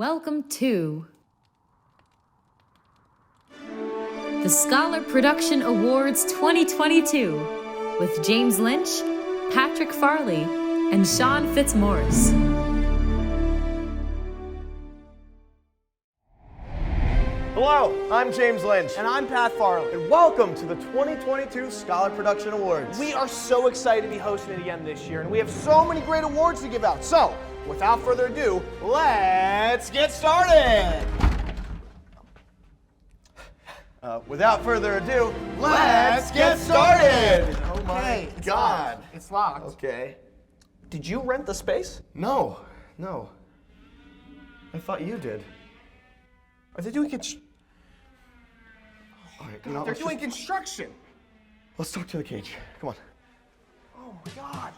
Welcome to the Scholar Production Awards 2022 with James Lynch, Patrick Farley, and Sean Fitzmaurice. Hello, I'm James Lynch. And I'm Pat Farley. And welcome to the 2022 Scholar Production Awards. We are so excited to be hosting it again this year, and we have so many great awards to give out. So, without further ado, let's get started. Without further ado, let's get started. Oh my It's God. locked. It's locked. Okay. Did you rent the space? No. I thought you did. Are they doing All right, They're doing construction. Let's talk to the cage. Come on. Oh my God.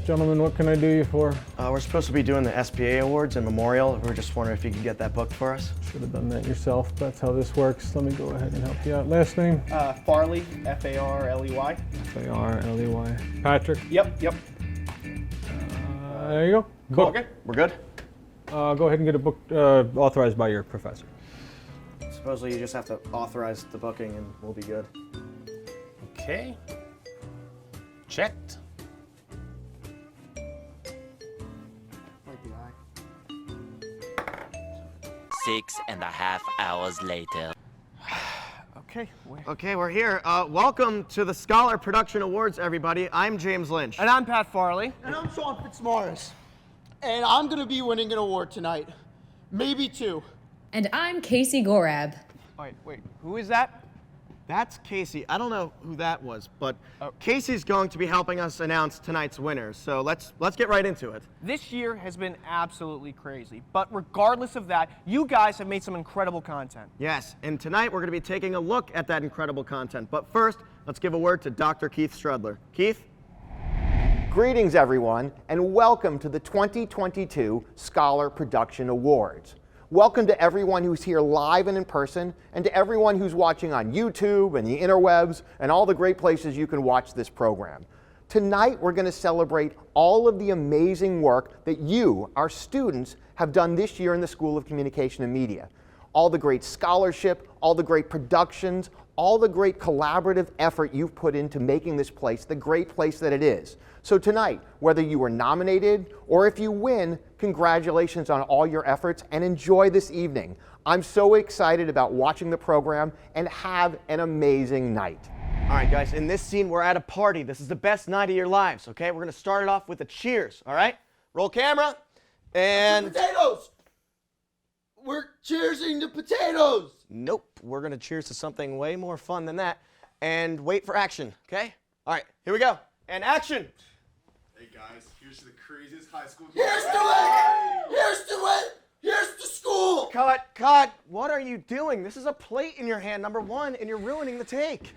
Gentlemen, what can I do you for? We're supposed to be doing the SPA Awards and Memorial. We were just wondering if you could get that booked for us. Should have done that yourself. That's how this works. Let me go ahead and help you out. Last name? Farley, F-A-R-L-E-Y. F-A-R-L-E-Y. Patrick? Yep. There you go. Cool. Okay. We're good? Go ahead and get it booked, authorized by your professor. Supposedly you just have to authorize the booking and we'll be good. Okay. Checked. Six and a half hours later. Okay, we're here. Welcome to the Scholar Production Awards, everybody. I'm James Lynch. And I'm Pat Farley. And I'm Sean Fitzmaurice. And I'm gonna be winning an award tonight. Maybe two. And I'm Casey Gorab. Wait, who is that? That's Casey. I don't know who that was, but Casey's going to be helping us announce tonight's winners. So let's get right into it. This year has been absolutely crazy, but regardless of that, you guys have made some incredible content. Yes, and tonight we're going to be taking a look at that incredible content. But first, let's give a word to Dr. Keith Strudler. Keith? Greetings, everyone, and welcome to the 2022 Scholar Production Awards. Welcome to everyone who's here live and in person, and to everyone who's watching on YouTube and the interwebs and all the great places you can watch this program. Tonight, we're going to celebrate all of the amazing work that you, our students, have done this year in the School of Communication and Media. All the great scholarship, all the great productions, all the great collaborative effort you've put into making this place the great place that it is. So tonight, whether you were nominated or if you win, congratulations on all your efforts and enjoy this evening. I'm so excited about watching the program and have an amazing night. All right, guys, in this scene, we're at a party. This is the best night of your lives, okay? We're going to start it off with a cheers, all right? Roll camera, and... Potatoes! We're cheersing to potatoes! Nope, we're going to cheers to something way more fun than that. And wait for action, okay? All right, here we go. And action! Hey guys, here's to the craziest high school. Here's to it! Here's to it! Here's to school! Cut! What are you doing? This is a plate in your hand, number one, and you're ruining the take.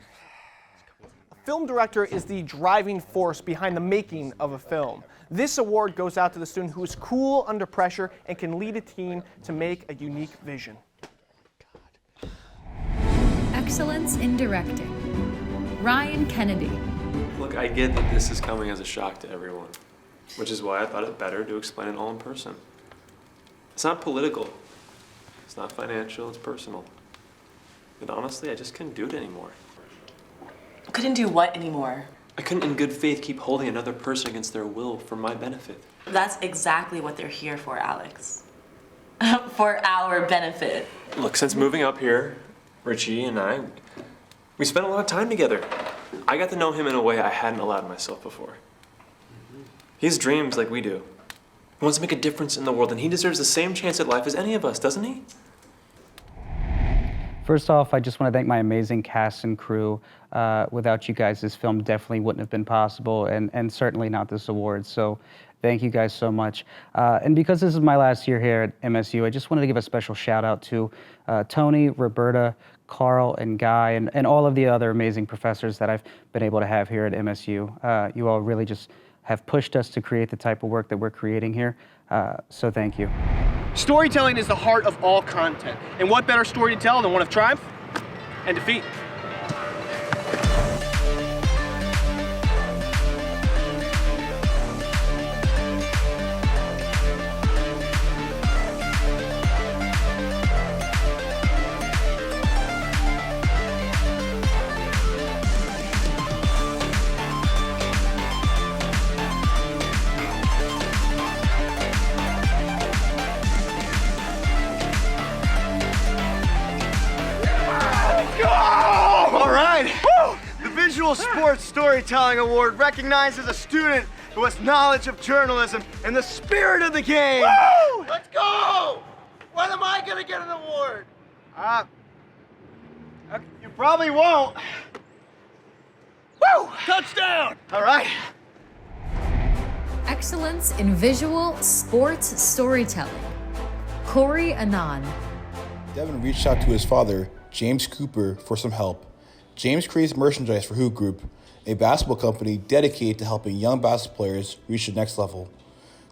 A film director is the driving force behind the making of a film. This award goes out to the student who is cool under pressure and can lead a team to make a unique vision. Excellence in Directing. Ryan Kennedy. Look, I get that this is coming as a shock to everyone, which is why I thought it better to explain it all in person. It's not political, it's not financial, it's personal. And honestly, I just couldn't do it anymore. Couldn't do what anymore? I couldn't in good faith keep holding another person against their will for my benefit. That's exactly what they're here for, Alex. For our benefit. Look, since moving up here, Richie and I, we spent a lot of time together. I got to know him in a way I hadn't allowed myself before. He has dreams like we do. He wants to make a difference in the world, and he deserves the same chance at life as any of us, doesn't he? First off, I just want to thank my amazing cast and crew. Without you guys, this film definitely wouldn't have been possible, and certainly not this award. So thank you guys so much. And because this is my last year here at MSU, I just wanted to give a special shout out to Tony, Roberta, Carl, and Guy, and all of the other amazing professors that I've been able to have here at MSU. You all really just have pushed us to create the type of work that we're creating here. So thank you. Storytelling is the heart of all content. And what better story to tell than one of triumph and defeat? Sport Storytelling Award recognizes a student who has knowledge of journalism and the spirit of the game. Woo! Let's go! When am I gonna get an award? You probably won't. Woo! Touchdown! All right. Excellence in Visual Sports Storytelling. Corey Anand. Devin reached out to his father, James Cooper, for some help. James creates merchandise for Hoop Group, a basketball company dedicated to helping young basketball players reach the next level.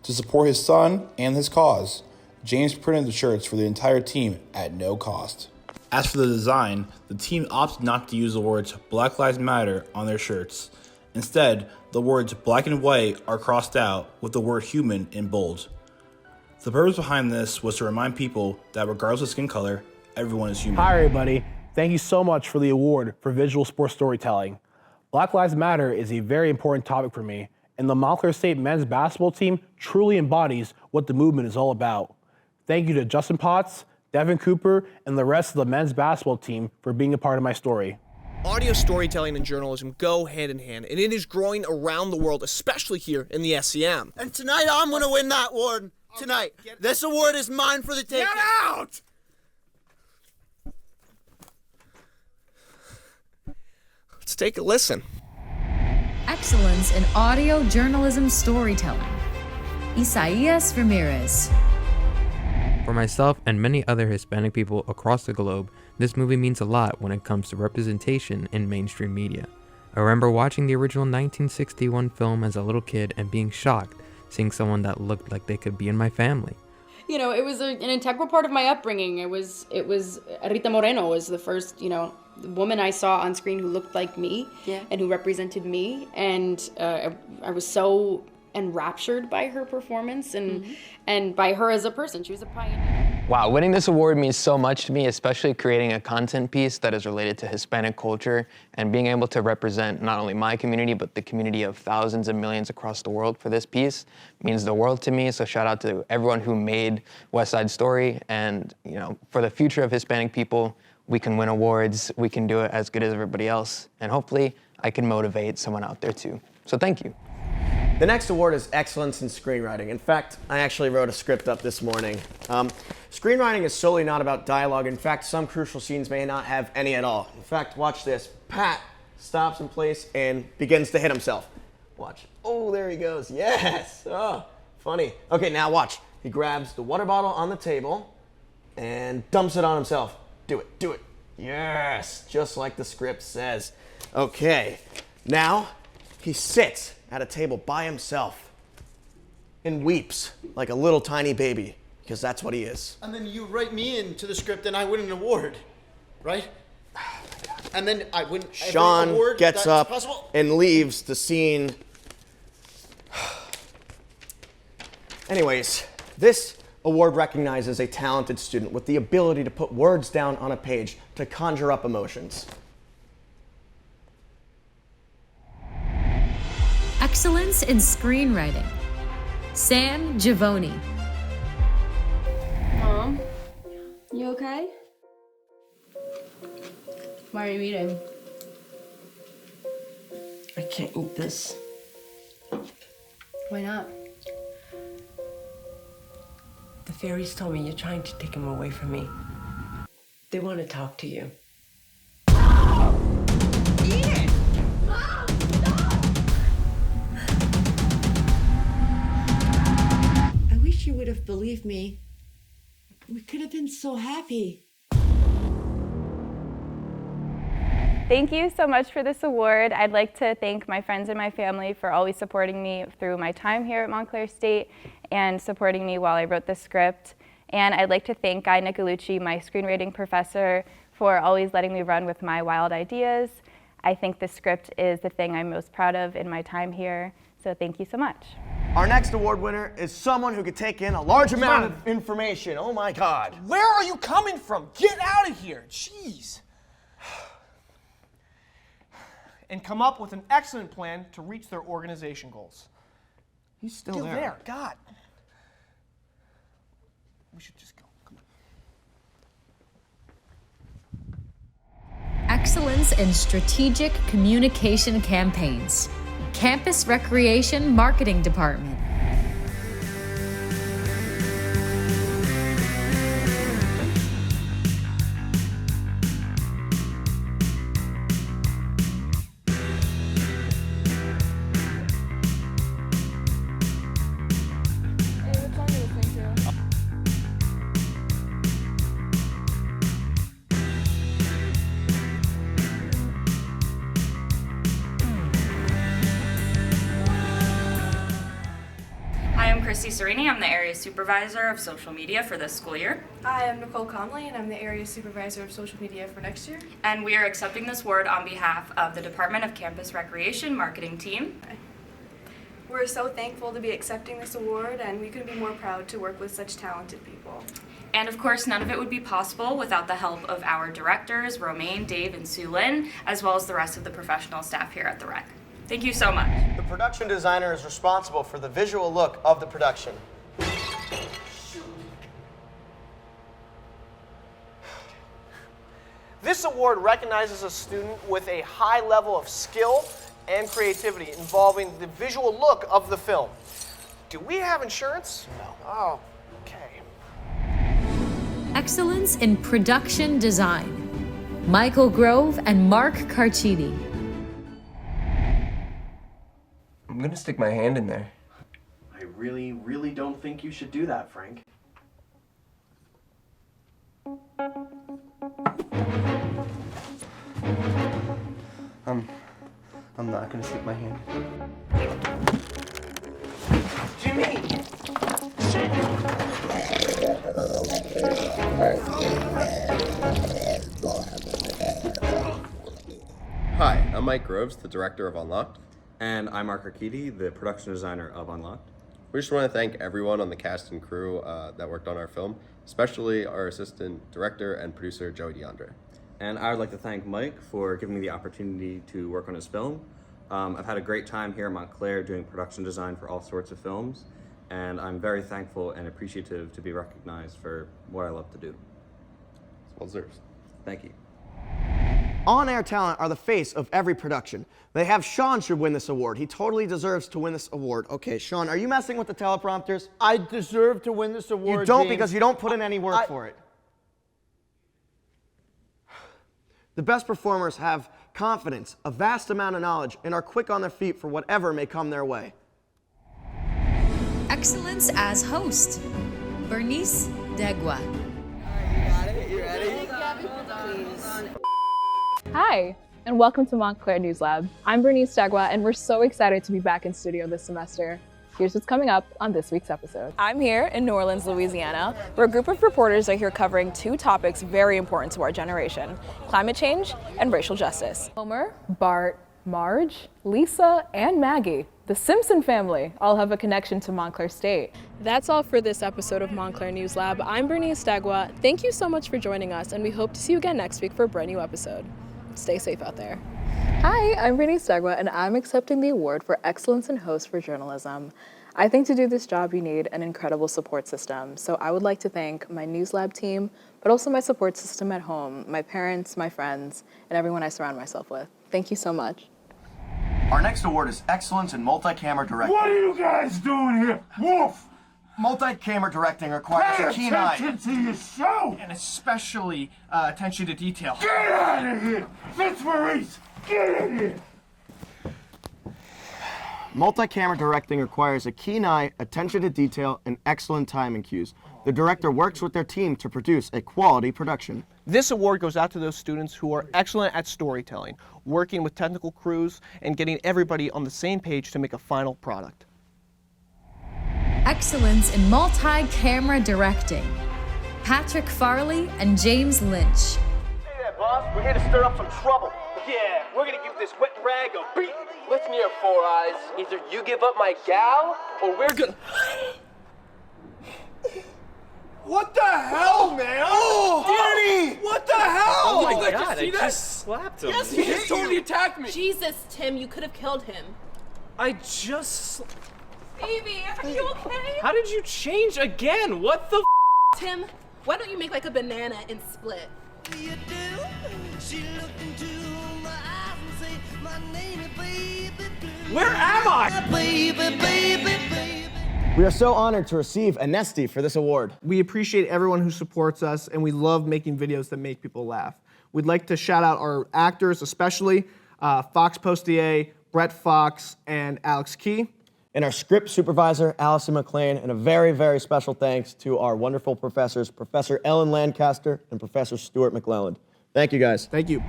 To support his son and his cause, James printed the shirts for the entire team at no cost. As for the design, the team opted not to use the words Black Lives Matter on their shirts. Instead, the words black and white are crossed out with the word human in bold. The purpose behind this was to remind people that regardless of skin color, everyone is human. Hi everybody, thank you so much for the award for visual sports storytelling. Black Lives Matter is a very important topic for me, and the Montclair State men's basketball team truly embodies what the movement is all about. Thank you to Justin Potts, Devin Cooper, and the rest of the men's basketball team for being a part of my story. Audio storytelling and journalism go hand in hand, and it is growing around the world, especially here in the SCM. And tonight I'm gonna win that award. Tonight. This award is mine for the taking. Get out! Let's take a listen. Excellence in Audio Journalism Storytelling. Isaias Ramirez. For myself and many other Hispanic people across the globe, this movie means a lot when it comes to representation in mainstream media. I remember watching the original 1961 film as a little kid and being shocked seeing someone that looked like they could be in my family. You know, it was an integral part of my upbringing. It was Rita Moreno was the first, woman I saw on screen who looked like me and who represented me. And I was so enraptured by her performance and by her as a person. She was a pioneer. Wow, winning this award means so much to me, especially creating a content piece that is related to Hispanic culture and being able to represent not only my community, but the community of thousands and millions across the world for this piece means the world to me. So shout out to everyone who made West Side Story. And, for the future of Hispanic people, we can win awards, we can do it as good as everybody else. And hopefully I can motivate someone out there too. So thank you. The next award is Excellence in Screenwriting. In fact, I actually wrote a script up this morning. Screenwriting is solely not about dialogue. In fact, some crucial scenes may not have any at all. In fact, watch this. Pat stops in place and begins to hit himself. Watch. Oh, there he goes. Yes. Oh, funny. Okay, now watch. He grabs the water bottle on the table and dumps it on himself. Do it. Do it. Yes. Just like the script says. Okay. Now he sits at a table by himself and weeps like a little tiny baby, because that's what he is. And then you write me into the script and I win an award, right? And then I win every Sean award gets that's up possible. and leaves the scene. Anyways, this award recognizes a talented student with the ability to put words down on a page to conjure up emotions. Excellence in Screenwriting. Sam Giavoni. Mom, you okay? Why are you eating? I can't eat this. Why not? The fairies told me you're trying to take him away from me. They want to talk to you. Eat it! Mom, stop! I wish you would have believed me. We could have been so happy. Thank you so much for this award. I'd like to thank my friends and my family for always supporting me through my time here at Montclair State and supporting me while I wrote the script. And I'd like to thank Guy Nicolucci, my screenwriting professor, for always letting me run with my wild ideas. I think the script is the thing I'm most proud of in my time here, so thank you so much. Our next award winner is someone who could take in a large amount of information. Oh my God. Where are you coming from? Get out of here. Jeez. And come up with an excellent plan to reach their organization goals. He's still there. God. We should just go. Come on. excellence in strategic communication campaigns. Campus Recreation Marketing Department. Hi, I'm Christy Serini. I'm the Area Supervisor of Social Media for this school year. Hi, I'm Nicole Conley, and I'm the Area Supervisor of Social Media for next year. And we are accepting this award on behalf of the Department of Campus Recreation Marketing Team. We're so thankful to be accepting this award, and we couldn't be more proud to work with such talented people. And of course, none of it would be possible without the help of our directors, Romaine, Dave, and Sue Lynn, as well as the rest of the professional staff here at the Rec. Thank you so much. The production designer is responsible for the visual look of the production. This award recognizes a student with a high level of skill and creativity involving the visual look of the film. Do we have insurance? No. Oh, okay. Excellence in production design. Michael Grove and Mark Carchidi. I'm gonna stick my hand in there. I really don't think you should do that, Frank. I'm not gonna stick my hand in. Jimmy! Hi, I'm Mike Groves, the director of Unlocked. And I'm Mark Arkidi, the production designer of Unlocked. We just want to thank everyone on the cast and crew that worked on our film, especially our assistant director and producer, Joey DeAndre. And I would like to thank Mike for giving me the opportunity to work on his film. I've had a great time here at Montclair doing production design for all sorts of films, and I'm very thankful and appreciative to be recognized for what I love to do. It's well deserved. Thank you. On-air talent are the face of every production. They have Sean should win this award. He totally deserves to win this award. Okay, Sean, are you messing with the teleprompters? I deserve to win this award. You don't, James. because you don't put in any work for it. The best performers have confidence, a vast amount of knowledge, and are quick on their feet for whatever may come their way. Excellence as host. Bernice Degua. Hi, and welcome to Montclair News Lab. I'm Bernice Degua, and we're so excited to be back in studio this semester. Here's what's coming up on this week's episode. I'm here in New Orleans, Louisiana, where a group of reporters are here covering two topics very important to our generation: climate change and racial justice. Homer, Bart, Marge, Lisa, and Maggie, the Simpson family, all have a connection to Montclair State. That's all for this episode of Montclair News Lab. I'm Bernice Degua. Thank you so much for joining us, and we hope to see you again next week for a brand new episode. Stay safe out there. Hi, I'm Bernice Degua, and I'm accepting the award for Excellence in Host for Journalism. I think to do this job, you need an incredible support system. So I would like to thank my News Lab team, but also my support system at home, my parents, my friends, and everyone I surround myself with. Thank you so much. Our next award is Excellence in Multi-Camera Directing. What are you guys doing here? Wolf! Multi-camera directing requires a keen eye. Pay attention to your show! And especially attention to detail. Get out of here! Fitzmaurice, get in here! Multi-camera directing requires a keen eye, attention to detail, and excellent timing cues. The director works with their team to produce a quality production. This award goes out to those students who are excellent at storytelling, working with technical crews, and getting everybody on the same page to make a final product. Excellence in multi-camera directing. Patrick Farley and James Lynch. Hey there, boss. We're here to stir up some trouble. Yeah, we're gonna give this wet rag a beat. Listen here, Four Eyes. Either you give up my gal, or we're gonna... What the hell, man? Oh, Danny! What the hell? Oh my Did God, you see I that? just slapped him. Yes, he just totally attacked me. Jesus, Tim, you could have killed him. I just... Baby, are you okay? How did you change again? What the Tim, why don't you make like a banana and split? Where am I? We are so honored to receive Anesti for this award. We appreciate everyone who supports us, and we love making videos that make people laugh. We'd like to shout out our actors, especially Fox Postier, Brett Fox, and Alex Key. And our script supervisor, Allison McLean, and a very, very special thanks to our wonderful professors, Professor Ellen Lancaster and Professor Stuart McClelland. Thank you, guys. Thank you.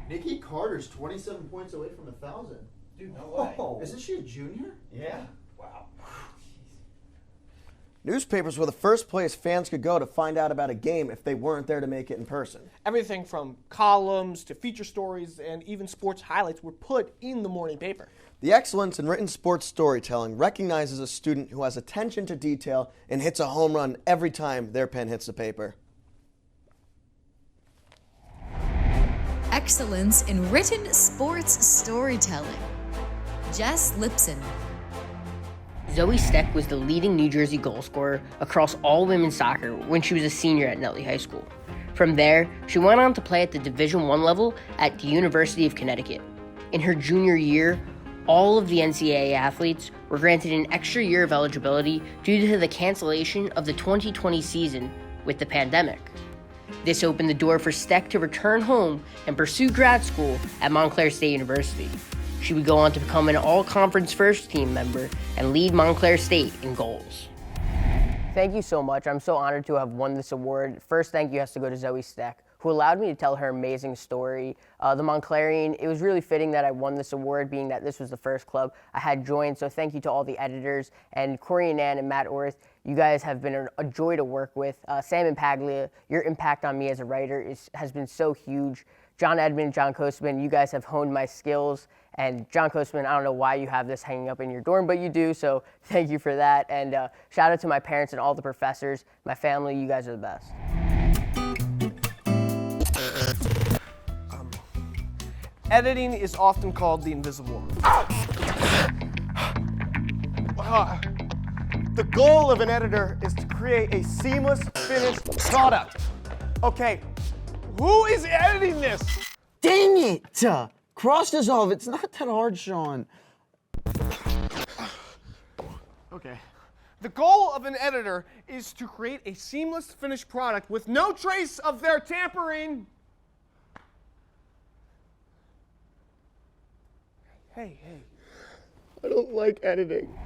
Nikki Carter's 27 points away from 1,000. Dude, no way. Isn't she a junior? Yeah. Wow. Newspapers were the first place fans could go to find out about a game if they weren't there to make it in person. Everything from columns to feature stories and even sports highlights were put in the morning paper. The excellence in written sports storytelling recognizes a student who has attention to detail and hits a home run every time their pen hits the paper. Excellence in written sports storytelling. Jess Lipson. Zoe Steck was the leading New Jersey goal scorer across all women's soccer when she was a senior at Nutley High School. From there, she went on to play at the Division I level at the University of Connecticut. In her junior year, all of the NCAA athletes were granted an extra year of eligibility due to the cancellation of the 2020 season with the pandemic. This opened the door for Steck to return home and pursue grad school at Montclair State University. She would go on to become an all-conference first-team member and lead Montclair State in goals. Thank you so much. I'm so honored to have won this award. First thank you has to go to Zoe Steck, who allowed me to tell her amazing story. The Montclairian, it was really fitting that I won this award, being that this was the first club I had joined, so thank you to all the editors, and Corey and Ann and Matt Orth. You guys have been a joy to work with. Sam and Paglia, your impact on me as a writer has been so huge. John Edmond, John Coastman, you guys have honed my skills. And John Coastman, I don't know why you have this hanging up in your dorm, but you do, so thank you for that. And shout out to my parents and all the professors, my family, you guys are the best. Editing is often called the invisible arm. The goal of an editor is to create a seamless, finished product. Okay, who is editing this? Dang it! Cross dissolve, it's not that hard, Sean. Okay. The goal of an editor is to create a seamless, finished product with no trace of their tampering. Hey. I don't like editing.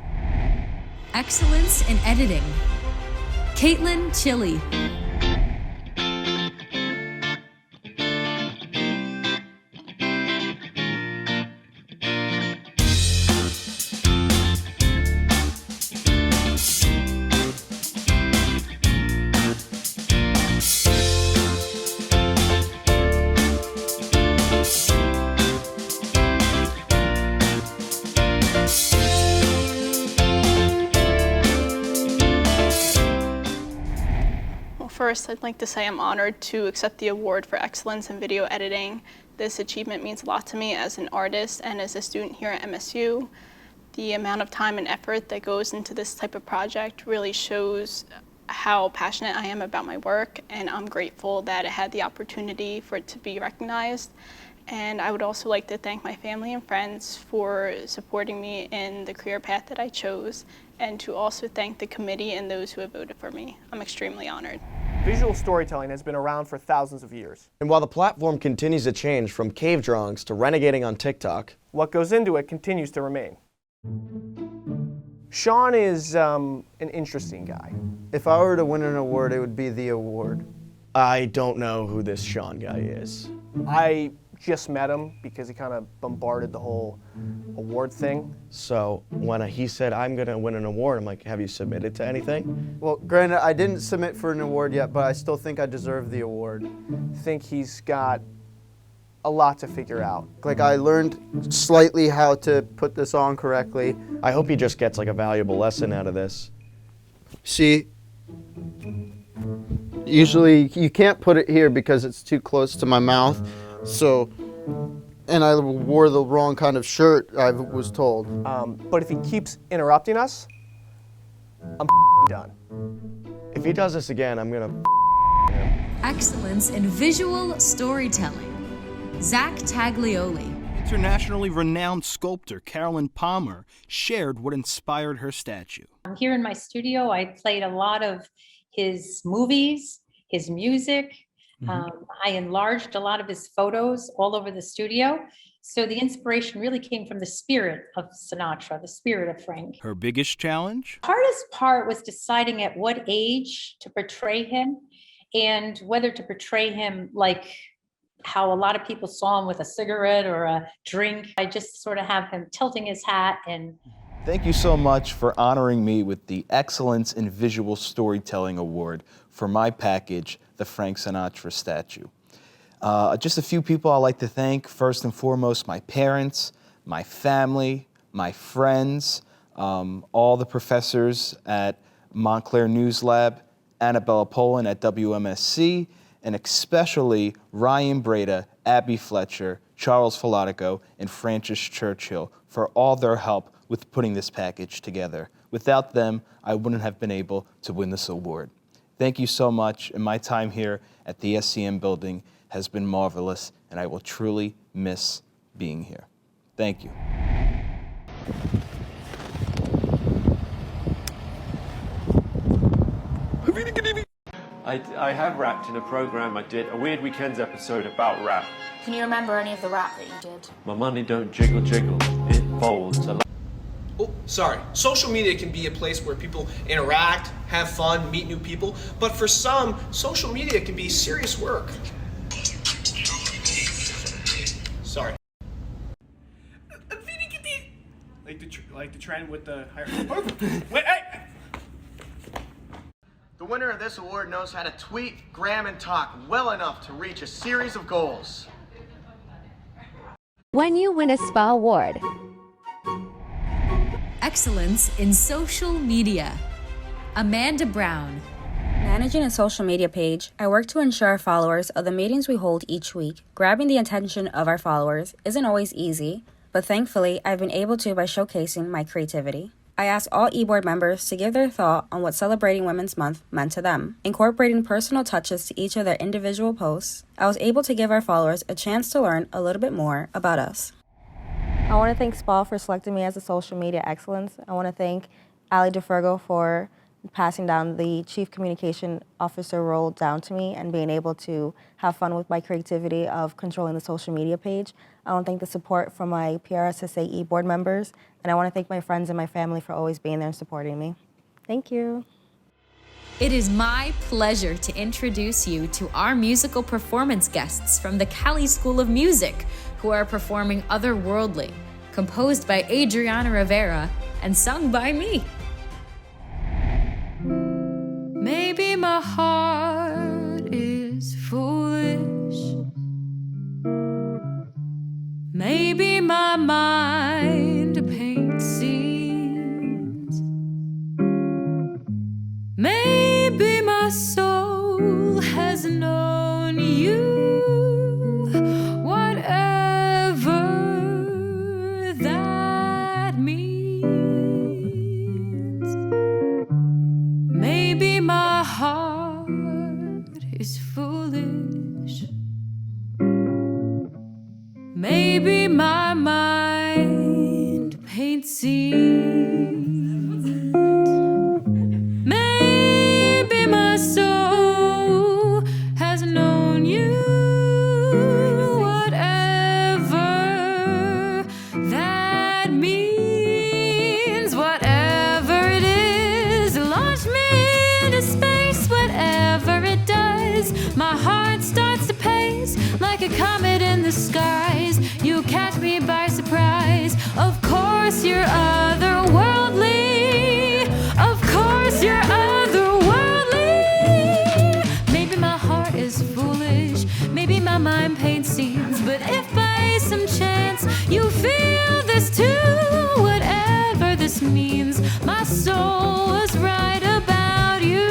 Excellence in editing. Caitlin Chili. First, I'd like to say I'm honored to accept the award for excellence in video editing. This achievement means a lot to me as an artist and as a student here at MSU. The amount of time and effort that goes into this type of project really shows how passionate I am about my work, and I'm grateful that I had the opportunity for it to be recognized. And I would also like to thank my family and friends for supporting me in the career path that I chose, and to also thank the committee and those who have voted for me. I'm extremely honored. Visual storytelling has been around for thousands of years. And while the platform continues to change from cave drawings to renegading on TikTok, what goes into it continues to remain. Sean is an interesting guy. If I were to win an award, it would be the award. I don't know who this Sean guy is. I just met him because he kind of bombarded the whole award thing. So when he said, I'm going to win an award, I'm like, have you submitted to anything? Well, granted, I didn't submit for an award yet, but I still think I deserve the award. I think he's got a lot to figure out. Like, I learned slightly how to put this on correctly. I hope he just gets like a valuable lesson out of this. See, usually you can't put it here because it's too close to my mouth. So, and I wore the wrong kind of shirt, I was told. But if he keeps interrupting us, I'm done. If he does this again, I'm gonna him. Excellence in Visual Storytelling, Zach Taglioli. Internationally renowned sculptor Carolyn Palmer shared what inspired her statue. Here in my studio, I played a lot of his movies, his music. I enlarged a lot of his photos all over the studio. So the inspiration really came from the spirit of Sinatra, the spirit of Frank. Her biggest challenge? Hardest part was deciding at what age to portray him and whether to portray him like how a lot of people saw him with a cigarette or a drink. I just sort of have him tilting his hat and... Thank you so much for honoring me with the Excellence in Visual Storytelling Award for my package, the Frank Sinatra statue. Just a few people I'd like to thank. First and foremost, my parents, my family, my friends, all the professors at Montclair News Lab, Annabella Poland at WMSC, and especially Ryan Breda, Abby Fletcher, Charles Filatico, and Francis Churchill for all their help with putting this package together. Without them, I wouldn't have been able to win this award. Thank you so much, and my time here at the SCM building has been marvelous, and I will truly miss being here. Thank you. I have rapped in a program I did, a Weird Weekends episode about rap. Can you remember any of the rap that you did? My money don't jiggle jiggle, it folds. Oh, sorry. Social media can be a place where people interact, have fun, meet new people, but for some, social media can be serious work. Sorry. Like the trend with the higher. Wait, hey! The winner of this award knows how to tweet, gram, and talk well enough to reach a series of goals. When you win a SPA award. Excellence in Social Media, Amanda Brown. Managing a social media page, I work to ensure our followers of the meetings we hold each week. Grabbing the attention of our followers isn't always easy, but thankfully I've been able to by showcasing my creativity. I asked all eBoard members to give their thought on what celebrating Women's Month meant to them. Incorporating personal touches to each of their individual posts, I was able to give our followers a chance to learn a little bit more about us. I want to thank SPA for selecting me as a social media excellence. I want to thank Ali DeFurgo for passing down the Chief Communication Officer role down to me and being able to have fun with my creativity of controlling the social media page. I want to thank the support from my PRSSA board members, and I want to thank my friends and my family for always being there and supporting me. Thank you. It is my pleasure to introduce you to our musical performance guests from the Cali School of Music, who are performing Otherworldly, composed by Adriana Rivera and sung by me. Maybe my heart is foolish. Maybe my mind paints scenes. Maybe my soul has known you. Whatever that means. Maybe my heart is foolish. Maybe my mind paints scenes. Maybe my soul has known you. Whatever that means, whatever it is, launch me into space. Whatever it does, my heart starts to pace like a comet in the skies. You catch me by surprise. Of course you're otherworldly. Of course you're otherworldly. Maybe my heart is foolish. Maybe my mind paints scenes. But if by some chance you feel this too, whatever this means, my soul was right about you.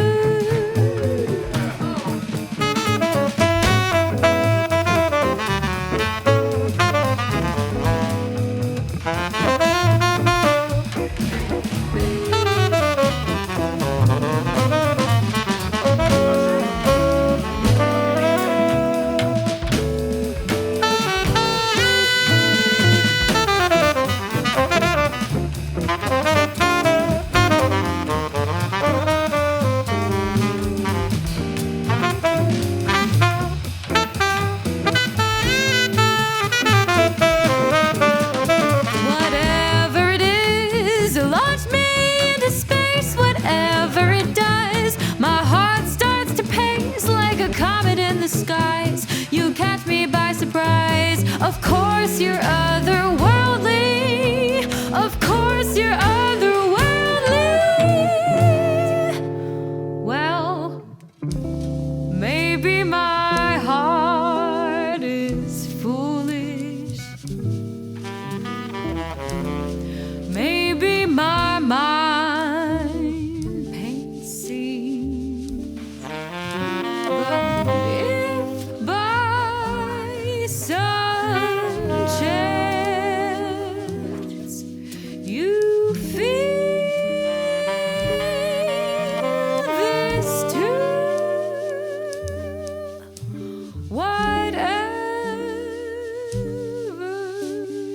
skies. You catch me by surprise. Of course you're otherworldly. Of course you're otherworldly. Well, maybe my heart is foolish. Maybe my mind paints scenes. But if by some chance you feel this too, whatever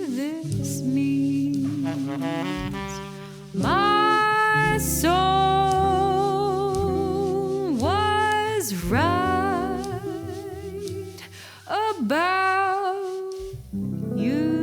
this means, my soul was right about you.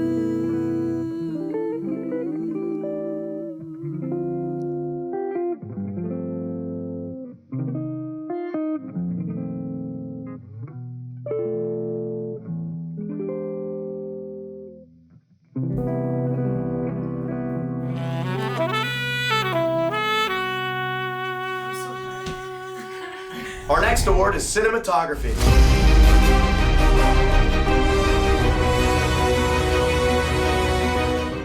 Our next award is Cinematography.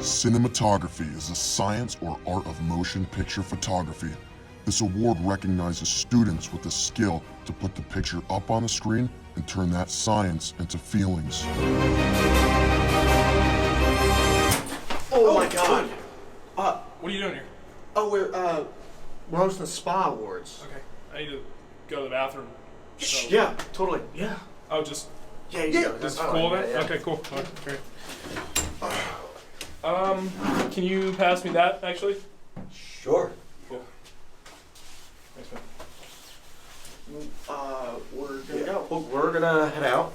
Cinematography is a science or art of motion picture photography. This award recognizes students with the skill to put the picture up on the screen and turn that science into feelings. Oh my God. What are you doing here? Oh, we're hosting the SPA Awards. Okay. I need to go to the bathroom. So. Yeah, totally. Yeah. Oh, just. Yeah. This is cool then? Yeah. Okay, cool. All right, great. Can you pass me that, actually? Sure. Cool. Thanks, man. We're gonna go. We're gonna head out.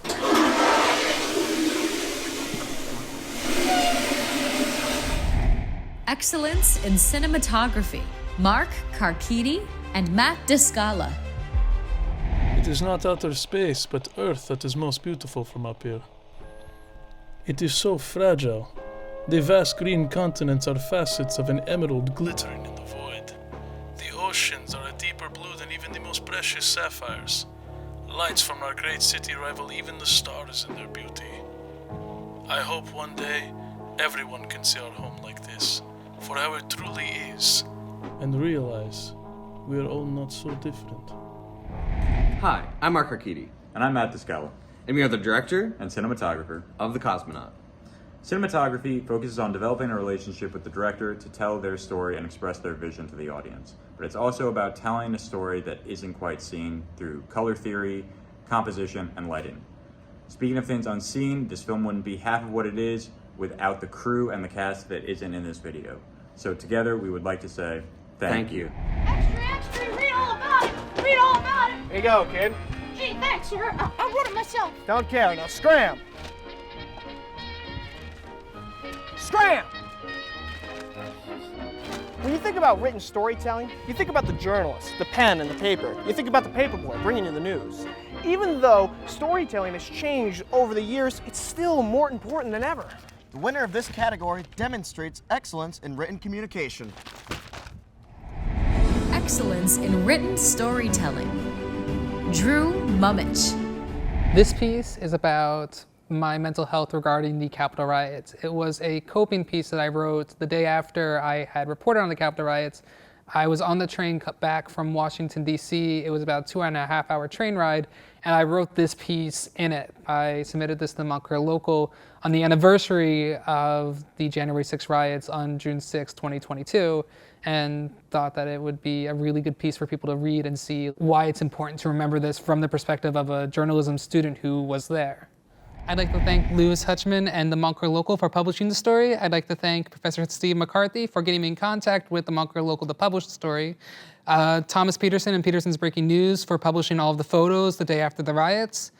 Excellence in Cinematography. Mark Carchidi and Matt Descala. It is not outer space, but Earth that is most beautiful from up here. It is so fragile. The vast green continents are facets of an emerald glittering in the void. The oceans are a deeper blue than even the most precious sapphires. Lights from our great city rival even the stars in their beauty. I hope one day everyone can see our home like this, for how it truly is, and realize we are all not so different. Hi, I'm Mark Arcidi. And I'm Matt Descala. And we are the director and cinematographer of The Cosmonaut. Cinematography focuses on developing a relationship with the director to tell their story and express their vision to the audience. But it's also about telling a story that isn't quite seen through color theory, composition, and lighting. Speaking of things unseen, this film wouldn't be half of what it is without the crew and the cast that isn't in this video. So together, we would like to say thank you. Extra, read all about it. Read all about it. Here you go, kid. Gee, thanks, sir. I wrote it myself. Don't care. Now scram. Scram! When you think about written storytelling, you think about the journalist, the pen and the paper. You think about the paperboy bringing you the news. Even though storytelling has changed over the years, it's still more important than ever. The winner of this category demonstrates excellence in written communication. Excellence in Written Storytelling. Drew Mumich. This piece is about my mental health regarding the Capitol riots. It was a coping piece that I wrote the day after I had reported on the Capitol riots. I was on the train back from Washington, D.C. It was about a 2.5-hour train ride, and I wrote this piece in it. I submitted this to the Montclair Local on the anniversary of the January 6 riots on June 6, 2022, and thought that it would be a really good piece for people to read and see why it's important to remember this from the perspective of a journalism student who was there. I'd like to thank Lewis Hutchman and the Montclair Local for publishing the story. I'd like to thank Professor Steve McCarthy for getting me in contact with the Montclair Local to publish the story. Thomas Peterson and Peterson's Breaking News for publishing all of the photos the day after the riots.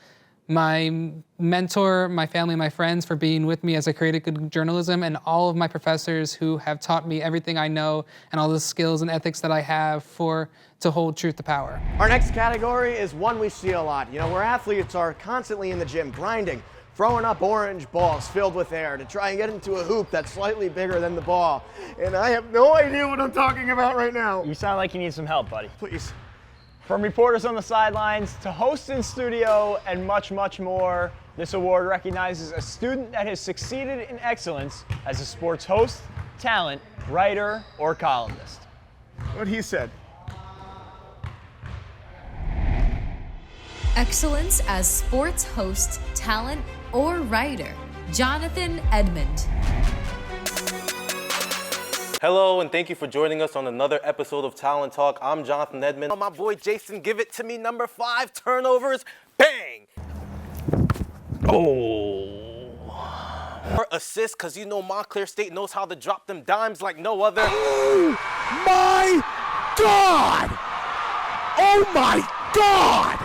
my mentor, my family, my friends for being with me as I created good journalism, and all of my professors who have taught me everything I know and all the skills and ethics that I have to hold truth to power. Our next category is one we see a lot, where athletes are constantly in the gym grinding, throwing up orange balls filled with air to try and get into a hoop that's slightly bigger than the ball. And I have no idea what I'm talking about right now. You sound like you need some help, buddy. Please. From reporters on the sidelines to hosts in studio and much, much more, this award recognizes a student that has succeeded in excellence as a sports host, talent, writer, or columnist. What he said. Excellence as sports host, talent, or writer. Jonathan Edmond. Hello, and thank you for joining us on another episode of Talent Talk. I'm Jonathan Edmond. My boy Jason, give it to me. Number 5, turnovers, bang! Oh. Or assist, because you know Montclair State knows how to drop them dimes like no other. Oh my God! Oh my God!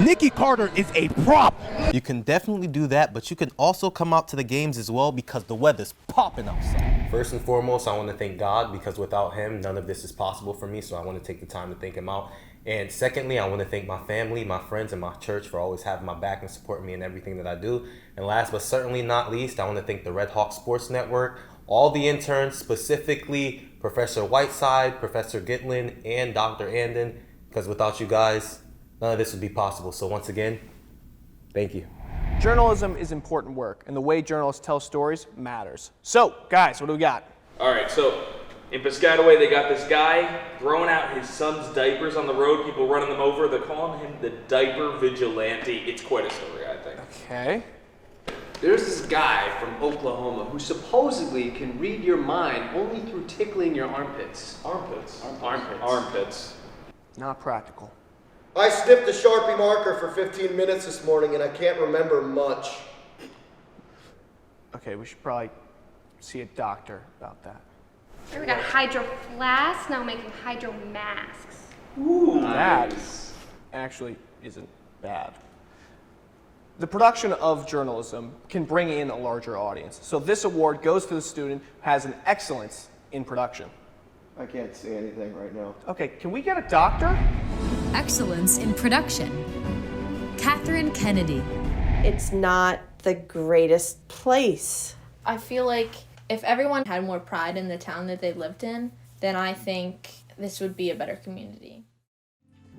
Nicky Carter is a prop. You can definitely do that, but you can also come out to the games as well because the weather's popping outside. First and foremost, I want to thank God because without him, none of this is possible for me, so I want to take the time to thank him out. And secondly, I want to thank my family, my friends, and my church for always having my back and supporting me in everything that I do. And last but certainly not least, I want to thank the Red Hawk Sports Network, all the interns, specifically Professor Whiteside, Professor Gitlin, and Dr. Andon, because without you guys, none of this would be possible. So once again, thank you. Journalism is important work, and the way journalists tell stories matters. So, guys, what do we got? All right, so in Piscataway, they got this guy throwing out his son's diapers on the road, people running them over. They're calling him the diaper vigilante. It's quite a story, I think. Okay. There's this guy from Oklahoma who supposedly can read your mind only through tickling your armpits. Armpits? Armpits. Armpits. Not practical. I sniffed a Sharpie marker for 15 minutes this morning and I can't remember much. Okay, we should probably see a doctor about that. We got hydro flasks, now making hydro masks. Ooh, nice. That actually isn't bad. The production of journalism can bring in a larger audience. So this award goes to the student who has an excellence in production. I can't see anything right now. Okay, can we get a doctor? Excellence in production. Catherine Kennedy. It's not the greatest place. I feel like if everyone had more pride in the town that they lived in, then I think this would be a better community.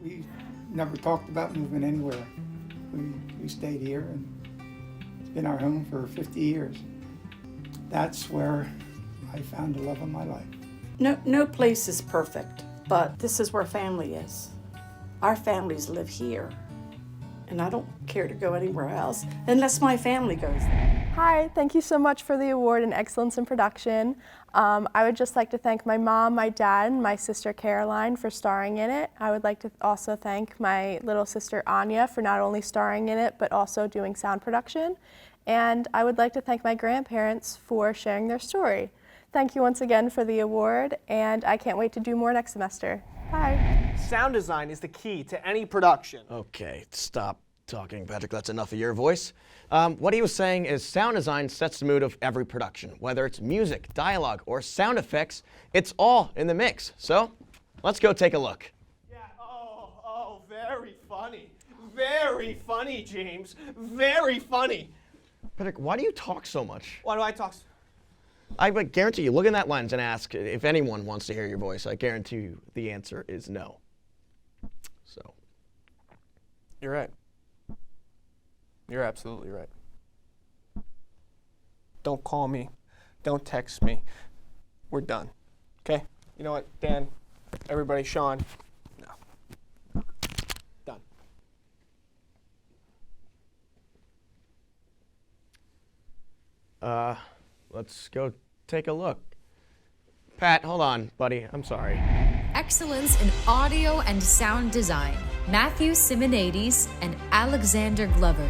We never talked about moving anywhere. We stayed here and it's been our home for 50 years. That's where I found the love of my life. No place is perfect, but this is where family is. Our families live here, and I don't care to go anywhere else unless my family goes there. Hi, thank you so much for the award in Excellence in Production. I would just like to thank my mom, my dad, and my sister Caroline for starring in it. I would like to also thank my little sister Anya for not only starring in it, but also doing sound production. And I would like to thank my grandparents for sharing their story. Thank you once again for the award, and I can't wait to do more next semester. Bye. Sound design is the key to any production. Okay, stop talking, Patrick. That's enough of your voice. What he was saying is sound design sets the mood of every production. Whether it's music, dialogue, or sound effects, it's all in the mix. So, let's go take a look. Oh, very funny. Very funny, James. Very funny. Patrick, why do you talk so much? Why do I talk so I guarantee you, look in that lens and ask if anyone wants to hear your voice. I guarantee you the answer is no. So. You're right. You're absolutely right. Don't call me. Don't text me. We're done. Okay? You know what, Dan, everybody, Sean, no. Done. Let's go take a look. Pat, hold on, buddy. I'm sorry. Excellence in audio and sound design. Matthew Simonides and Alexander Glover.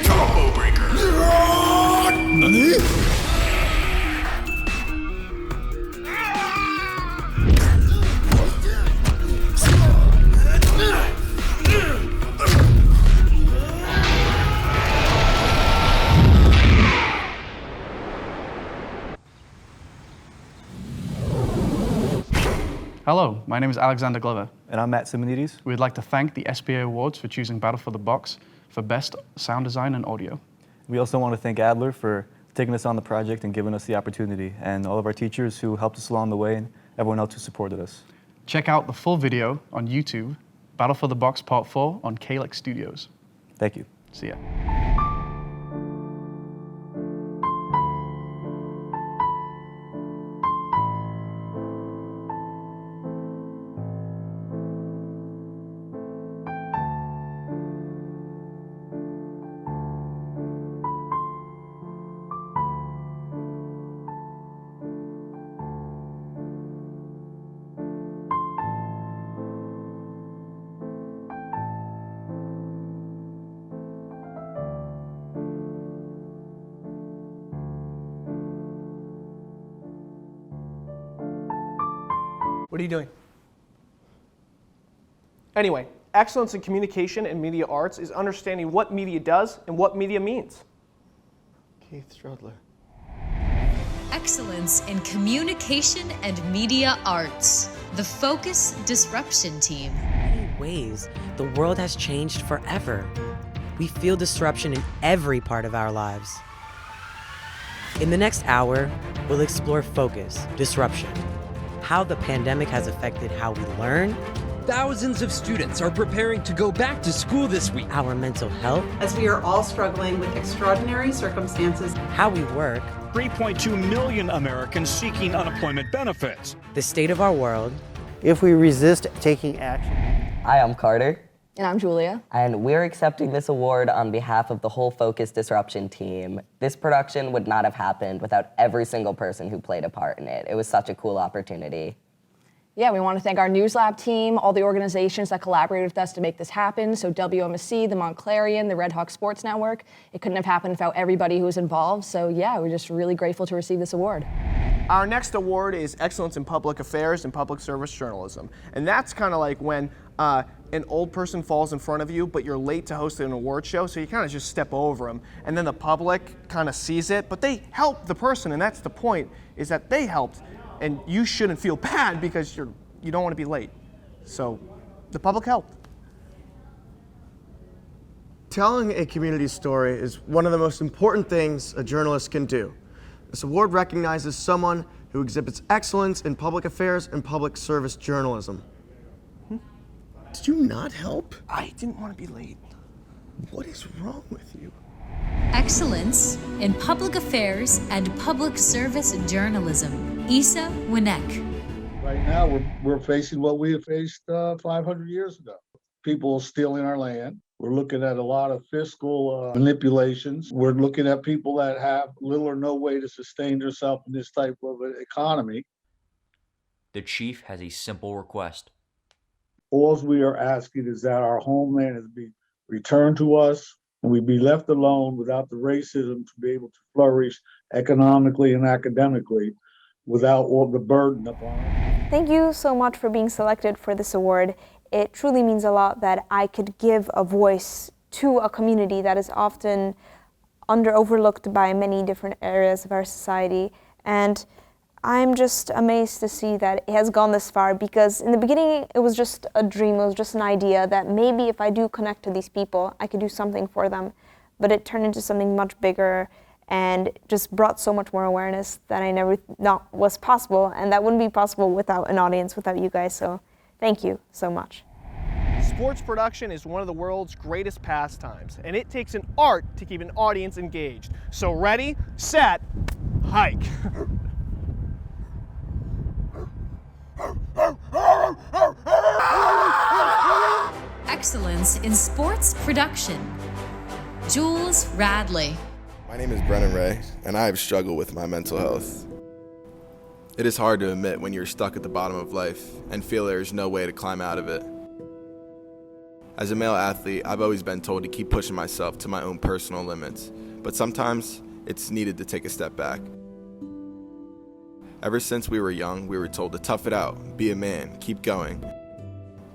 Combo breaker. Nani? Hello, my name is Alexander Glover. And I'm Matt Simonides. We'd like to thank the SPA Awards for choosing Battle for the Box for Best Sound Design and Audio. We also want to thank Adler for taking us on the project and giving us the opportunity, and all of our teachers who helped us along the way, and everyone else who supported us. Check out the full video on YouTube, Battle for the Box Part 4 on Kalex Studios. Thank you. See ya. What are you doing? Anyway, excellence in communication and media arts is understanding what media does and what media means. Keith Strudler. Excellence in communication and media arts. The Focus Disruption Team. In many ways, the world has changed forever. We feel disruption in every part of our lives. In the next hour, we'll explore focus, disruption, how the pandemic has affected how we learn. Thousands of students are preparing to go back to school this week. Our mental health. As we are all struggling with extraordinary circumstances. How we work. 3.2 million Americans seeking unemployment benefits. The state of our world. If we resist taking action. Hi, I'm Carter. And I'm Julia. And we're accepting this award on behalf of the whole Focus Disruption team. This production would not have happened without every single person who played a part in it. It was such a cool opportunity. Yeah, we want to thank our News Lab team, all the organizations that collaborated with us to make this happen. So WMSC, the Montclarian, the Red Hawk Sports Network. It couldn't have happened without everybody who was involved. So yeah, we're just really grateful to receive this award. Our next award is Excellence in Public Affairs and Public Service Journalism. And that's kind of like when an old person falls in front of you, but you're late to host an award show, so you kind of just step over them. And then the public kind of sees it, but they helped the person, and that's the point, is that they helped. And you shouldn't feel bad because you don't want to be late. So the public helped. Telling a community story is one of the most important things a journalist can do. This award recognizes someone who exhibits excellence in public affairs and public service journalism. Did you not help? I didn't want to be late. What is wrong with you? Excellence in Public Affairs and Public Service Journalism. Isa Winek. Right now, we're facing what we have faced 500 years ago. People stealing our land. We're looking at a lot of fiscal manipulations. We're looking at people that have little or no way to sustain themselves in this type of an economy. The chief has a simple request. All we are asking is that our homeland is be returned to us and we be left alone without the racism to be able to flourish economically and academically without all the burden upon us. Thank you so much for being selected for this award. It truly means a lot that I could give a voice to a community that is often overlooked by many different areas of our society. And I'm just amazed to see that it has gone this far, because in the beginning it was just a dream, it was just an idea that maybe if I do connect to these people, I could do something for them. But it turned into something much bigger and just brought so much more awareness that I never thought was possible, and that wouldn't be possible without an audience, without you guys, so thank you so much. Sports production is one of the world's greatest pastimes, and it takes an art to keep an audience engaged. So ready, set, hike. Excellence in Sports Production. Jules Radley. My name is Brennan Ray, and I have struggled with my mental health. It is hard to admit when you're stuck at the bottom of life and feel there is no way to climb out of it. As a male athlete, I've always been told to keep pushing myself to my own personal limits, but sometimes it's needed to take a step back. Ever since we were young, we were told to tough it out, be a man, keep going.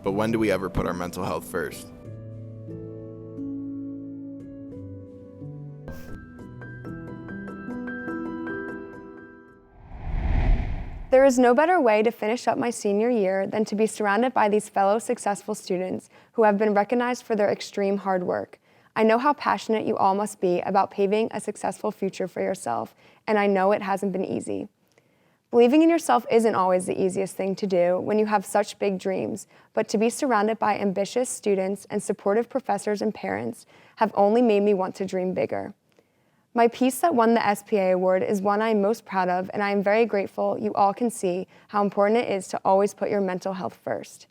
But when do we ever put our mental health first? There is no better way to finish up my senior year than to be surrounded by these fellow successful students who have been recognized for their extreme hard work. I know how passionate you all must be about paving a successful future for yourself, and I know it hasn't been easy. Believing in yourself isn't always the easiest thing to do when you have such big dreams, but to be surrounded by ambitious students and supportive professors and parents have only made me want to dream bigger. My piece that won the SPA award is one I am most proud of, and I am very grateful you all can see how important it is to always put your mental health first.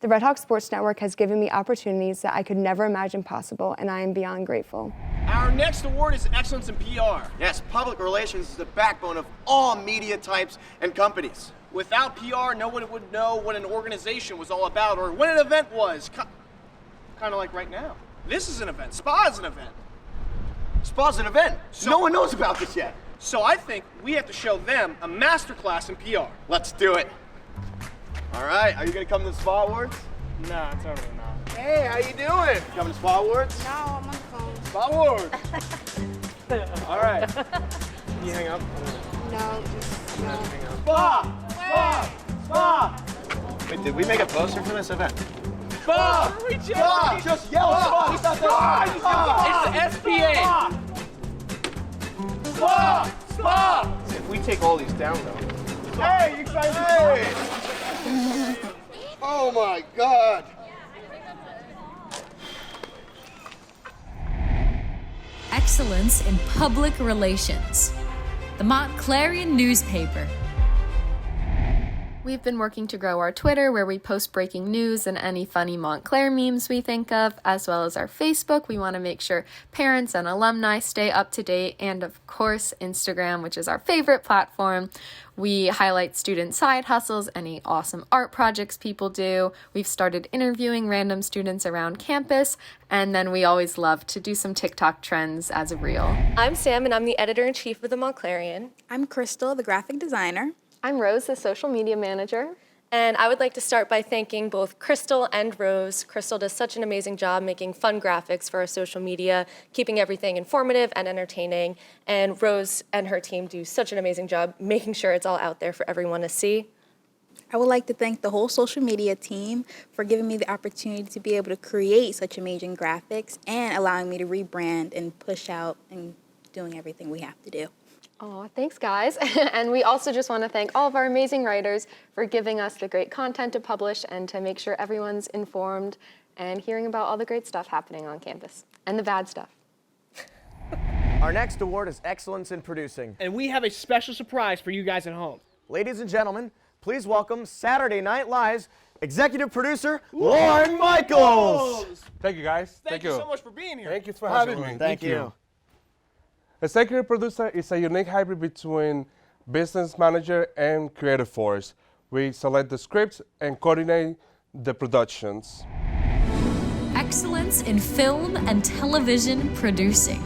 The Red Hawk Sports Network has given me opportunities that I could never imagine possible, and I am beyond grateful. Our next award is Excellence in PR. Yes, public relations is the backbone of all media types and companies. Without PR, no one would know what an organization was all about or when an event was. Kind of like right now. This is an event. SPA is an event. SPA's an event. No one knows about this yet. So I think we have to show them a masterclass in PR. Let's do it. All right, are you gonna come to the SPA Awards? No, totally not. Hey, how you doing? Coming to SPA Awards? No, I'm on the phone. SPA Awards. All right. Can you hang up? No, just no. SPA! SPA! Wait, did we make a poster for this event? SPA! SPA! Just yell SPA! SPA! It's the SPA! SPA! SPA! If we take all these down, though. Hey, you guys! Hey! Oh my God! Excellence in public relations. The Montclarian newspaper. We've been working to grow our Twitter, where we post breaking news and any funny Montclair memes we think of, as well as our Facebook. We want to make sure parents and alumni stay up to date, and of course, Instagram, which is our favorite platform. We highlight student side hustles, any awesome art projects people do. We've started interviewing random students around campus, and then we always love to do some TikTok trends as a reel. I'm Sam, and I'm the editor-in-chief of the Montclarian. I'm Crystal, the graphic designer. I'm Rose, the social media manager. And I would like to start by thanking both Crystal and Rose. Crystal does such an amazing job making fun graphics for our social media, keeping everything informative and entertaining. And Rose and her team do such an amazing job making sure it's all out there for everyone to see. I would like to thank the whole social media team for giving me the opportunity to be able to create such amazing graphics and allowing me to rebrand and push out and doing everything we have to do. Oh, thanks, guys. And we also just want to thank all of our amazing writers for giving us the great content to publish and to make sure everyone's informed and hearing about all the great stuff happening on campus and the bad stuff. Our next award is Excellence in Producing. And we have a special surprise for you guys at home. Ladies and gentlemen, please welcome Saturday Night Live's executive producer, Lorne Michaels. Thank you, guys. Thank you so much for being here. Thank you for having me. Thank you. Executive producer is a unique hybrid between business manager and creative force. We select the scripts and coordinate the productions. Excellence in film and television producing.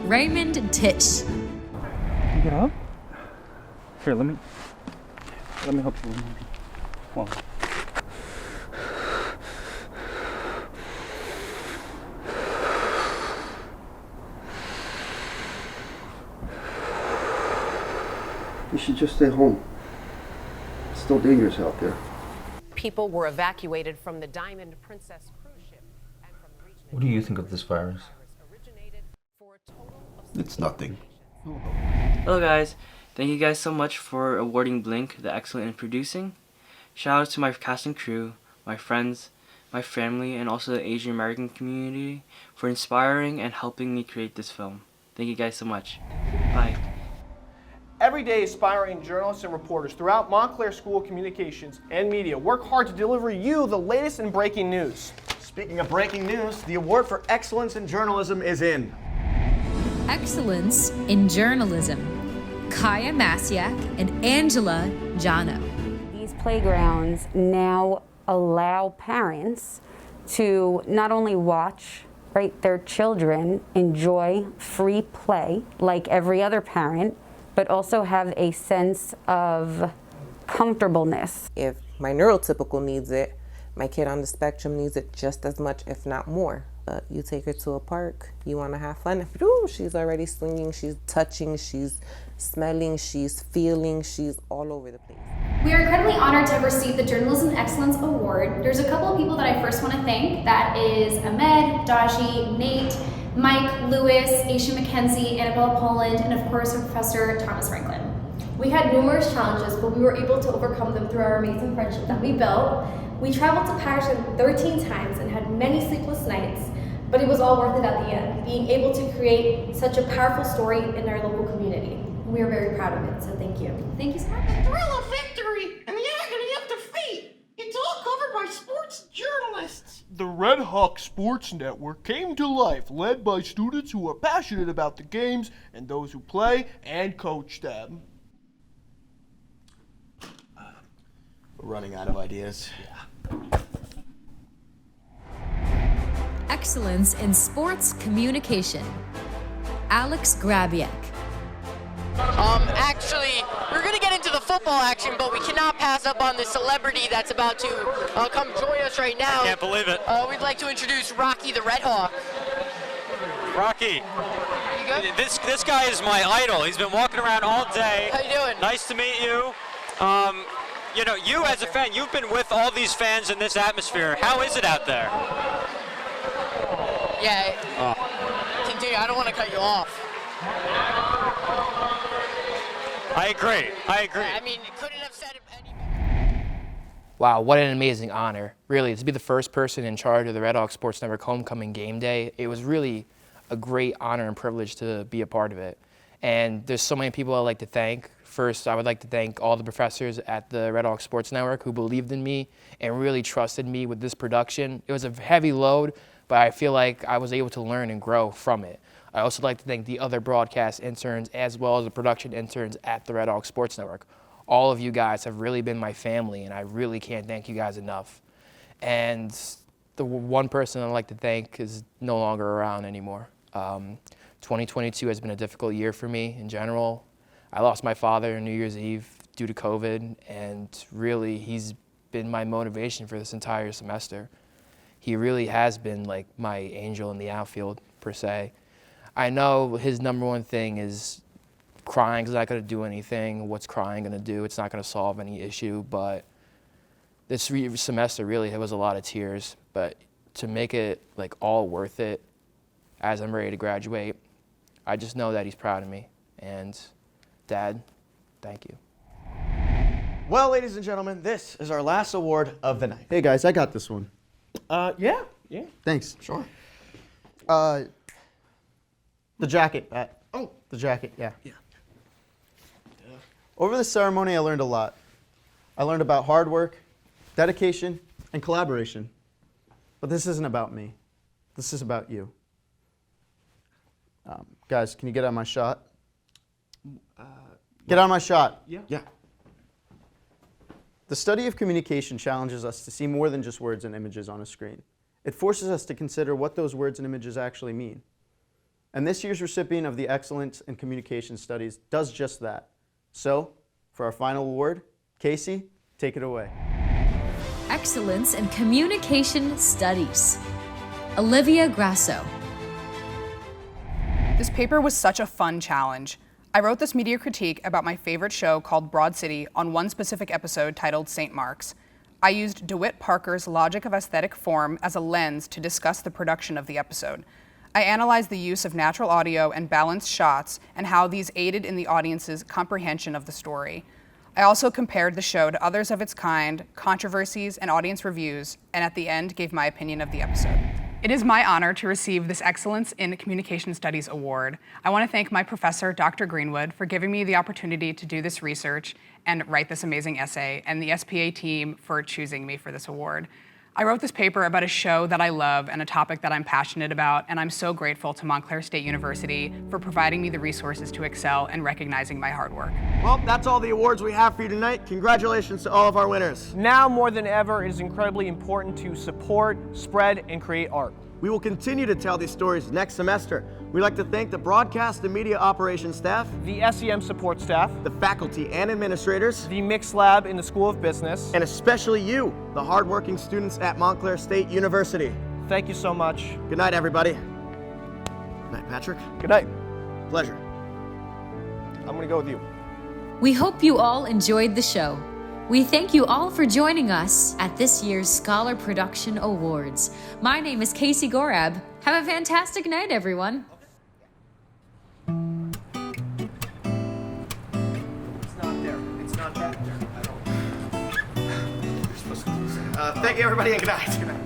Raymond Titch. You get up? Here, let me help you. Come on. You should just stay home. It's still dangerous out there. People were evacuated from the Diamond Princess cruise ship. And from the region. What do you think of this virus? It's nothing. Hello guys, thank you guys so much for awarding Blink the Excellent in Producing. Shout out to my cast and crew, my friends, my family, and also the Asian American community for inspiring and helping me create this film. Thank you guys so much. Bye. Every day, aspiring journalists and reporters throughout Montclair School of Communications and Media work hard to deliver you the latest in breaking news. Speaking of breaking news, the award for Excellence in Journalism is in. Excellence in Journalism. Kaya Masiak and Angela Jano. These playgrounds now allow parents to not only watch their children enjoy free play like every other parent, but also have a sense of comfortableness. If my neurotypical needs it, my kid on the spectrum needs it just as much, if not more. You take her to a park, you want to have fun. Ooh, she's already swinging, she's touching, she's smelling, she's feeling, she's all over the place. We are incredibly honored to have received the Journalism Excellence Award. There's a couple of people that I first want to thank. That is Ahmed, Daji, Nate, Mike, Lewis, Aisha McKenzie, Annabella Poland, and of course our Professor Thomas Franklin. We had numerous challenges, but we were able to overcome them through our amazing friendship that we built. We traveled to Paris 13 times and had many sleepless nights, but it was all worth it at the end, being able to create such a powerful story in our local community. We are very proud of it, so thank you. Thank you so much. The thrill of victory and the agony of defeat. It's all covered by sports journalists. The Red Hawk Sports Network came to life, led by students who are passionate about the games and those who play and coach them. We're running out of ideas. Excellence in Sports Communication. Alex Grabiak. Actually, we're going to get into the football action, but we cannot pass up on the celebrity that's about to come join us right now. I can't believe it. We'd like to introduce Rocky the Red Hawk. Rocky, this guy is my idol. He's been walking around all day. How you doing? Nice to meet you. You know, you as a fan, you've been with all these fans in this atmosphere. How is it out there? Yeah, continue. I don't want to cut you off. I agree. I mean, couldn't have said it any better. Wow, what an amazing honor. Really, to be the first person in charge of the Red Hawk Sports Network homecoming game day, it was really a great honor and privilege to be a part of it. And there's so many people I'd like to thank. First, I would like to thank all the professors at the Red Hawk Sports Network who believed in me and really trusted me with this production. It was a heavy load, but I feel like I was able to learn and grow from it. I also like to thank the other broadcast interns as well as the production interns at the Red Hawk Sports Network. All of you guys have really been my family, and I really can't thank you guys enough. And the one person I'd like to thank is no longer around anymore. 2022 has been a difficult year for me in general. I lost my father on New Year's Eve due to COVID, and really he's been my motivation for this entire semester. He really has been like my angel in the outfield, per se. I know his number one thing is crying's not going to do anything. What's crying going to do? It's not going to solve any issue, but this semester really, it was a lot of tears, but to make it like all worth it as I'm ready to graduate, I just know that he's proud of me. And Dad, thank you. Well, ladies and gentlemen, this is our last award of the night. Hey guys, I got this one. Yeah. Thanks. Sure. The jacket, Pat. Oh. The jacket, yeah. Over the ceremony, I learned a lot. I learned about hard work, dedication, and collaboration. But this isn't about me. This is about you. Guys, can you get on my shot? Get on my shot. Yeah. The study of communication challenges us to see more than just words and images on a screen. It forces us to consider what those words and images actually mean. And this year's recipient of the Excellence in Communication Studies does just that. So, for our final award, Casey, take it away. Excellence in Communication Studies. Olivia Grasso. This paper was such a fun challenge. I wrote this media critique about my favorite show called Broad City on one specific episode titled St. Mark's. I used DeWitt Parker's logic of aesthetic form as a lens to discuss the production of the episode. I analyzed the use of natural audio and balanced shots and how these aided in the audience's comprehension of the story. I also compared the show to others of its kind, controversies, and audience reviews, and at the end gave my opinion of the episode. It is my honor to receive this Excellence in Communication Studies Award. I want to thank my professor, Dr. Greenwood, for giving me the opportunity to do this research and write this amazing essay, and the SPA team for choosing me for this award. I wrote this paper about a show that I love and a topic that I'm passionate about, and I'm so grateful to Montclair State University for providing me the resources to excel and recognizing my hard work. Well, that's all the awards we have for you tonight. Congratulations to all of our winners. Now more than ever, it is incredibly important to support, spread, and create art. We will continue to tell these stories next semester. We'd like to thank the broadcast and media operations staff, the SCM support staff, the faculty and administrators, the Mix Lab in the School of Business, and especially you, the hardworking students at Montclair State University. thank you so much. Good night, everybody. Good night, Patrick. Good night. Pleasure. I'm gonna go with you. We hope you all enjoyed the show. We thank you all for joining us at this year's Scholar Production Awards. My name is Casey Gorab. Have a fantastic night, everyone. It's not there. It's not back there. I don't. You're supposed to close it. Thank you, everybody, and good night. Good night.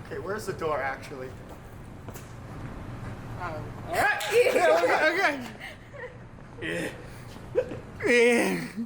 Okay, where's the door actually? All right. Yeah, okay. Yeah.